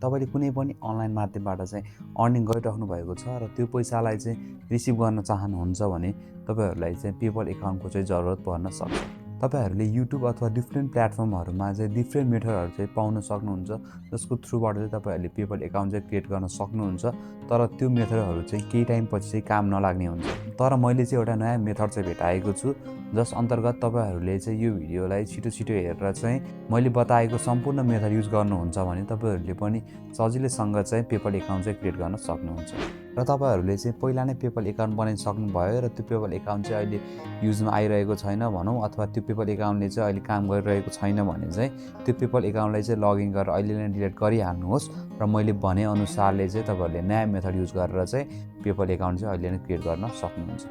तपाईले कुनै पनि अनलाइन माध्यमबाट चाहिँ अर्निङ गरिराख्नु भएको छ र त्यो पैसालाई चाहिँ रिसिभ गर्न चाहनुहुन्छ भने तपाईहरुलाई चाहिँ पेपल एकाउन्टको चाहिँ जरुरत पर्न सक्छ। तपाईहरुले युट्युब अथवा डिफ्रेन्ट प्लेटफर्महरुमा चाहिँ डिफ्रेन्ट मेथडहरु चाहिँ पाउन सक्नुहुन्छ जसको थ्रुबाट चाहिँ तपाईहरुले पेपल एकाउन्ट चाहिँ क्रिएट गर्न सक्नुहुन्छ। तर त्यो मेथडहरु चाहिँ केही टाइम पछि चाहिँ काम नलाग्ने हुन्छ। तर मैले चाहिँ एउटा नयाँ मेथड चाहिँ भेटाएको छु जस अन्तर्गत तपाईहरुले चाहिँ यो भिडियोलाई छिटो हेरेर चाहिँ मैले बताएको सम्पूर्ण मेथड युज गर्नुहुन्छ भने तपाईहरुले पनि सजिलैसँग चाहिँ पेपल एकाउन्ट चाहिँ क्रिएट गर्न सक्नुहुन्छ। र तपाईहरुले चाहिँ पहिला नै पेपल एकाउन्ट बनाइसक्नु भयो र त्यो पेपल एकाउन्ट चाहिँ अहिले युजमा आइरहेको छैन भनौं अथवा त्यो पेपल एकाउन्टले चाहिँ अहिले काम गरिरहेको छैन भने चाहिँ त्यो पेपल एकाउन्टलाई चाहिँ लगइन गरेर अहिले नै डिलिट गरिहाल्नुहोस् र मैले भने अनुसारले चाहिँ तपाईहरुले नयाँ मेथड युज गरेर चाहिँ पेपल एकाउन्ट चाहिँ अहिले नै क्रिएट गर्न सक्नुहुन्छ।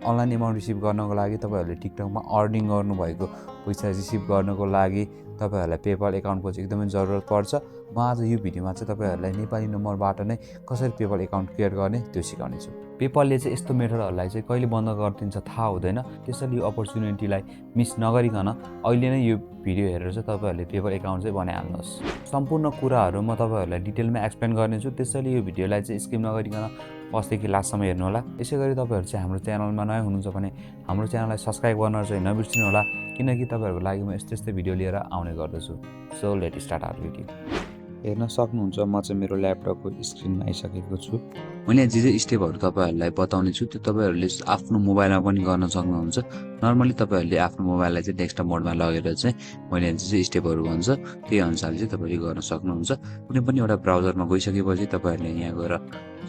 अनलाइन एमाउन्ट रिसिभ गर्नको लागि तपाईहरुले टिकटकमा अर्निङ गर्नुभएको पैसा रिसिभ गर्नको लागि तपाईहरुलाई पेपल एकाउन्टको चाहिँ एकदमै जरुरत पर्छ। म आज यो भिडियोमा चाहिँ तपाईहरुलाई नेपाली नम्बरबाट नै कसरी पेपल एकाउन्ट क्रिएट गर्ने त्यो सिकाउने छु। पेपलले चाहिँ यस्तो मेथडहरुलाई चाहिँ कहिले बन्द गरिदिन्छ थाहा हुँदैन, त्यसैले यो अपर्च्युनिटीलाई मिस नगरिकन अहिले नै यो भिडियो हेरेर चाहिँ तपाईहरुले पेपल एकाउन्ट चाहिँ बनाइहाल्नुहोस्। सम्पूर्ण कुराहरु म तपाईहरुलाई डिटेलमा एक्सप्लेन गर्नेछु, त्यसैले यो भिडियोलाई चाहिँ स्किप नगरिकन फर्स्टदेखि लास्टसम्म हेर्नु होला। यसैगरी तपाईहरु चाहिँ हाम्रो च्यानलमा नयाँ हुनुहुन्छ भने हाम्रो च्यानललाई सब्स्क्राइब गर्न चाहिँ नबिर्सिनु होला किनकि तपाईहरुको लागि म यस्तै भिडियो लिएर आउने गर्दछु। So let start our video. हेर्न सक्नुहुन्छ म चाहिँ मेरो ल्यापटपको स्क्रिनमा आइसकेको छु। मैले जे स्टेपहरु तपाईहरुलाई बताउने छु त्यो तपाईहरुले आफ्नो मोबाइलमा पनि गर्न सक्नुहुन्छ। नर्मली तपाईहरुले आफ्नो मोबाइललाई चाहिँ डेस्कटप मोडमा लगेर चाहिँ मैले जे स्टेपहरु भन्छ त्यही अनुसारले चाहिँ तपाईले गर्न सक्नुहुन्छ। कुनै पनि एउटा ब्राउजरमा गइसकेपछि तपाईहरुले यहाँ गएर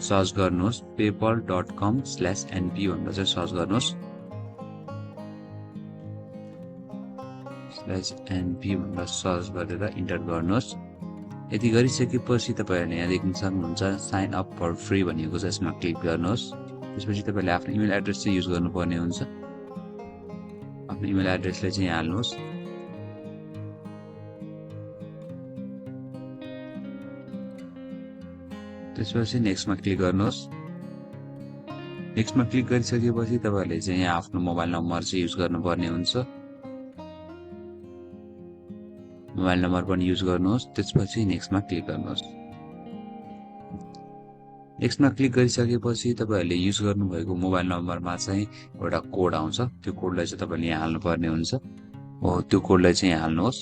सर्च गर्नुहोस् paypal.com/np भनेर चाहिँ सर्च गर्नुहोस्। /np भनेर सर्च गरेर इन्टर गर्नुहोस्। यति गरिसकेपछि तपाईहरुले यहाँ देख्न सक्नुहुन्छ साइन अप फर फ्री भनिएको छ, यसमा क्लिक गर्नुहोस्। त्यसपछि तपाईले आफ्नो इमेल एड्रेस चाहिँ युज गर्नुपर्ने हुन्छ। आफ्नो इमेल एड्रेसलाई चाहिँ यहाँ हाल्नुहोस्। त्यसपछि नेक्स्टमा क्लिक गर्नुहोस्। नेक्स्टमा क्लिक गरिसकेपछि तपाईहरुले चाहिँ यहाँ आफ्नो मोबाइल नम्बर चाहिँ युज गर्नुपर्ने हुन्छ। मोबाइल नम्बर पनि युज गर्नुहोस्। त्यसपछि नेक्स्टमा क्लिक गर्नुहोस्। नेक्स्टमा क्लिक गरिसकेपछि तपाईहरुले युज गर्नुभएको मोबाइल नम्बरमा चाहिँ एउटा कोड आउँछ, त्यो कोडलाई चाहिँ तपाईले यहाँ हाल्नुपर्ने हुन्छ। हो त्यो कोडलाई चाहिँ यहाँ हाल्नुहोस्।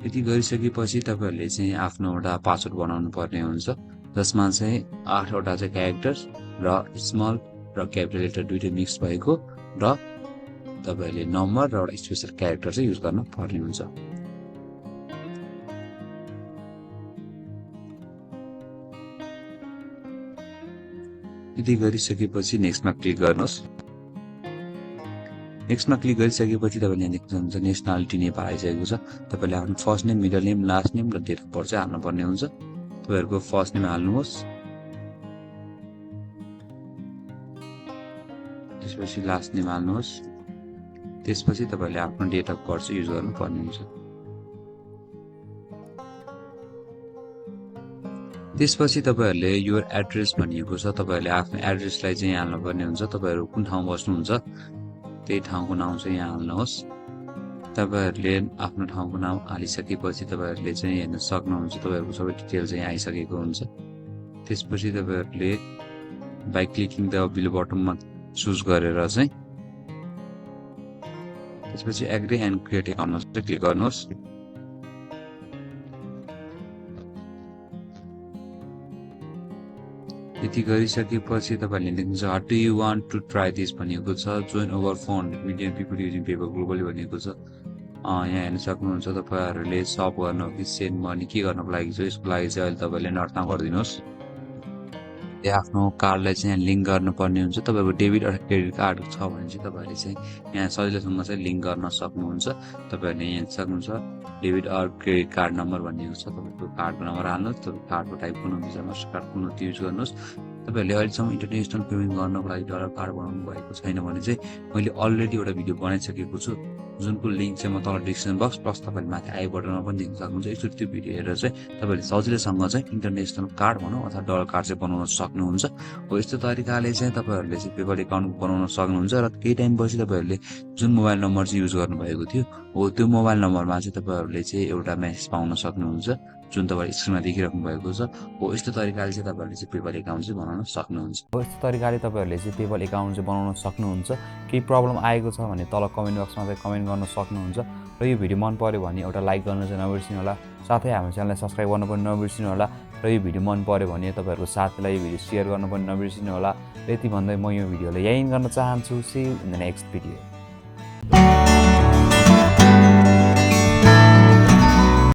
यति गरिसकेपछि तपाईहरुले चाहिँ आफ्नो एउटा पासवर्ड बनाउनु पर्ने हुन्छ जसमा चाहिँ 8 वटा चाहिँ क्यारेक्टर्स र स्मल र क्यापिटल लेटर दुईटै मिक्स भएको र तपाईहरुले नम्बर र एउटा स्पेशल क्यारेक्टर चाहिँ युज गर्न पर्ने हुन्छ। यति गरिसकेपछि नेक्स्टमा क्लिक गर्नुहोस्। नेक्स्टमा क्लिक गरिसकेपछि तपाईले यहाँ देख्न सक्नुहुन्छ नेसनालिटी नेपाल आइसकेको छ। तपाईले आफ्नो first name, middle name, last name र डेट अफ बर्थ चाहिँ हाल्नु पर्ने हुन्छ। तपाईहरुको फर्स्ट नेम हाल्नुहोस्। त्यसपछि लास्ट नेम हाल्नुहोस्। त्यसपछि तपाईले आफ्नो डेट अफ बर्थ चाहिँ युज गर्नु पर्ने हुन्छ। त्यसपछि तपाईहरुले योर एड्रेस भनिएको छ, तपाईहरुले आफ्नो एड्रेसलाई चाहिँ हाल्नु पर्ने हुन्छ। तपाईहरु कुन ठाउँमा बस्नुहुन्छ त्यही ठाउँको नाम चाहिँ यहाँ हाल्नुहोस्। तपाईहरुले आफ्नो ठाउँको नाम हालिसकेपछि तपाईहरुले चाहिँ हेर्न सक्नुहुन्छ तपाईहरुको सबै डिटेल चाहिँ आइसकेको हुन्छ। त्यसपछि तपाईहरुले बाइ क्लिकिङ द बिलो बटनमा चुज गरेर चाहिँ त्यसपछि एग्री एन्ड क्रिएट अकाउन्टमा चाहिँ क्लिक गर्नुहोस्। यति गरिसकेपछि तपाईहरुले देख्नुहुन्छ how do you want to try this भनिएको छ। Join over 400 million people using paper globally भनिएको छ। यहाँ हेर्न सक्नुहुन्छ तपाईहरुले सप गर्न कि सेन्ड मनी के गर्नको लागि चाहिँ यसको लागि चाहिँ अहिले तपाईले नर्थ गरिदिनुहोस्। आफ्नो कार्डलाई चाहिँ यहाँ लिंक गर्नुपर्ने हुन्छ। तपाईको डेबिट अथवा क्रेडिट कार्ड छ भने चाहिँ तपाईले चाहिँ यहाँ सजिलैसँग चाहिँ लिंक गर्न सक्नुहुन्छ। तपाईहरुले यहाँ सक्नुहुन्छ debit or credit card number भनिएको छ। तपाईको कार्डको नम्बर हाल्नुहोस्। तपाईको कार्डको टाइप कुन भिसा मास्टरकार्ड कुन युज गर्नुहोस्। तपाईहरुले अहिलेसम्म इन्टरनेसनल पेमेन्ट गर्नको लागि डलर कार्ड बनाउनु भएको छैन भने चाहिँ मैले अलरेडी एउटा भिडियो बनाइसकेको छु। जुनको लिङ्क चाहिँ म तल डिस्क्रिप्सन बक्स प्लस तपाईँले माथि आई बटनमा पनि देख्न सक्नुहुन्छ। एकचोटि त्यो भिडियो हेरेर चाहिँ तपाईँले सजिलैसँग चाहिँ इन्टरनेसनल कार्ड भनौँ अथवा डलर कार्ड चाहिँ बनाउन सक्नुहुन्छ। हो यस्तो तरिकाले चाहिँ तपाईँहरूले चाहिँ पेपल एकाउन्ट बनाउन सक्नुहुन्छ र केही टाइमपछि तपाईँहरूले जुन मोबाइल नम्बर चाहिँ युज गर्नुभएको थियो हो त्यो मोबाइल नम्बरमा चाहिँ तपाईँहरूले चाहिँ एउटा मेसेज पाउन सक्नुहुन्छ जुन तपाईँ स्क्रिनमा देखिराख्नु भएको छ। हो यस्तो तरिकाले चाहिँ तपाईँहरूले चाहिँ पेपल एकाउन्ट चाहिँ बनाउन सक्नुहुन्छ। हो यस्तो तरिकाले तपाईँहरूले चाहिँ पेपल एकाउन्ट चाहिँ बनाउन सक्नुहुन्छ। केही प्रब्लम आएको छ भने तल कमेन्ट बक्समा चाहिँ कमेन्ट गर्न सक्नुहुन्छ। र यो भिडियो मन पर्यो भने एउटा लाइक गर्न चाहिँ नबिर्सिनु होला, साथै हाम्रो च्यानललाई सब्सक्राइब गर्न पनि नबिर्सिनु होला। र यो भिडियो मन पर्यो भने तपाईँहरूको साथीलाई यो भिडियो सेयर गर्न पनि नबिर्सिनु होला। र यति भन्दै म यो भिडियोलाई यहीँ गर्न चाहन्छु। See you in the next video.